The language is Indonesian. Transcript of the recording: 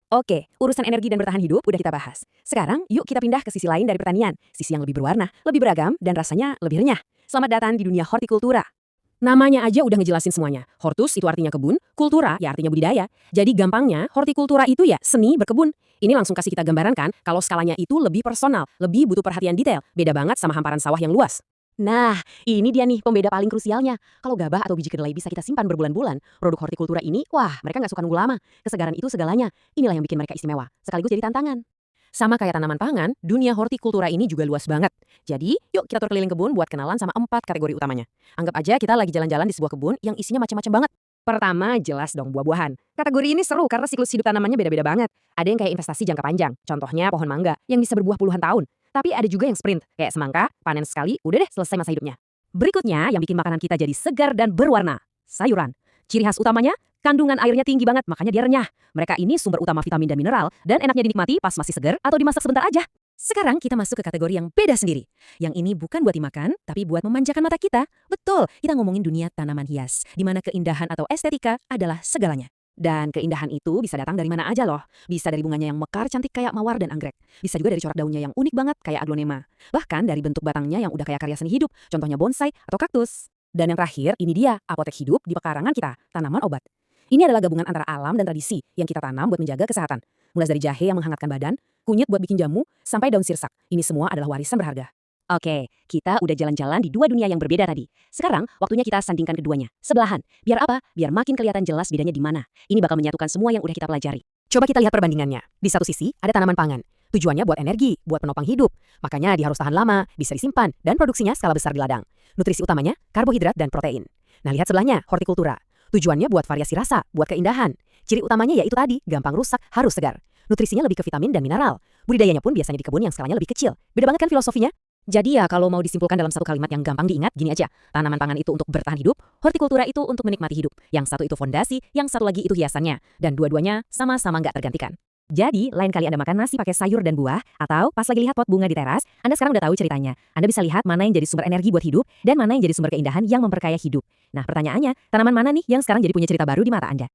Oke, urusan energi dan bertahan hidup udah kita bahas. Sekarang, yuk kita pindah ke sisi lain dari pertanian. Sisi yang lebih berwarna, lebih beragam, dan rasanya lebih renyah. Selamat datang di dunia hortikultura. Namanya aja udah ngejelasin semuanya. Hortus itu artinya kebun, kultura ya artinya budidaya. Jadi gampangnya, hortikultura itu ya seni berkebun. Ini langsung kasih kita gambaran kan, kalau skalanya itu lebih personal, lebih butuh perhatian detail. Beda banget sama hamparan sawah yang luas. Nah, ini dia nih pembeda paling krusialnya. Kalau gabah atau biji kedelai bisa kita simpan berbulan-bulan, produk hortikultura ini, wah mereka nggak suka nunggu lama. Kesegaran itu segalanya. Inilah yang bikin mereka istimewa, sekaligus jadi tantangan. Sama kayak tanaman pangan, dunia hortikultura ini juga luas banget. Jadi, yuk kita tur keliling kebun buat kenalan sama 4 kategori utamanya. Anggap aja kita lagi jalan-jalan di sebuah kebun yang isinya macam-macam banget. Pertama, jelas dong buah-buahan. Kategori ini seru karena siklus hidup tanamannya beda-beda banget. Ada yang kayak investasi jangka panjang, contohnya pohon mangga, yang bisa berbuah puluhan tahun. Tapi ada juga yang sprint, kayak semangka, panen sekali, udah deh selesai masa hidupnya. Berikutnya, yang bikin makanan kita jadi segar dan berwarna. Sayuran. Ciri khas utamanya, kandungan airnya tinggi banget, makanya dia renyah. Mereka ini sumber utama vitamin dan mineral, dan enaknya dinikmati pas masih segar atau dimasak sebentar aja. Sekarang kita masuk ke kategori yang beda sendiri. Yang ini bukan buat dimakan, tapi buat memanjakan mata kita. Betul, kita ngomongin dunia tanaman hias, di mana keindahan atau estetika adalah segalanya. Dan keindahan itu bisa datang dari mana aja loh. Bisa dari bunganya yang mekar cantik kayak mawar dan anggrek. Bisa juga dari corak daunnya yang unik banget kayak aglonema. Bahkan dari bentuk batangnya yang udah kayak karya seni hidup, contohnya bonsai atau kaktus. Dan yang terakhir, ini dia, apotek hidup di pekarangan kita, tanaman obat. Ini adalah gabungan antara alam dan tradisi yang kita tanam buat menjaga kesehatan. Mulai dari jahe yang menghangatkan badan, kunyit buat bikin jamu, sampai daun sirsak. Ini semua adalah warisan berharga. Oke, kita udah jalan-jalan di dua dunia yang berbeda tadi. Sekarang, waktunya kita sandingkan keduanya. Sebelahan. Biar apa? Biar makin kelihatan jelas bedanya di mana. Ini bakal menyatukan semua yang udah kita pelajari. Coba kita lihat perbandingannya. Di satu sisi, ada tanaman pangan. Tujuannya buat energi, buat penopang hidup. Makanya dia harus tahan lama, bisa disimpan, dan produksinya skala besar di ladang. Nutrisi utamanya, karbohidrat dan protein. Nah, lihat sebelahnya, hortikultura. Tujuannya buat variasi rasa, buat keindahan. Ciri utamanya yaitu tadi, gampang rusak, harus segar. Nutrisinya lebih ke vitamin dan mineral. Budidayanya pun biasanya di kebun yang skalanya lebih kecil. Beda banget kan filosofinya? Jadi ya kalau mau disimpulkan dalam satu kalimat yang gampang diingat, gini aja. Tanaman pangan itu untuk bertahan hidup, hortikultura itu untuk menikmati hidup. Yang satu itu fondasi, yang satu lagi itu hiasannya. Dan dua-duanya sama-sama nggak tergantikan. Jadi, lain kali Anda makan nasi pakai sayur dan buah, atau pas lagi lihat pot bunga di teras, Anda sekarang udah tahu ceritanya. Anda bisa lihat mana yang jadi sumber energi buat hidup, dan mana yang jadi sumber keindahan yang memperkaya hidup. Nah pertanyaannya, tanaman mana nih yang sekarang jadi punya cerita baru di mata Anda?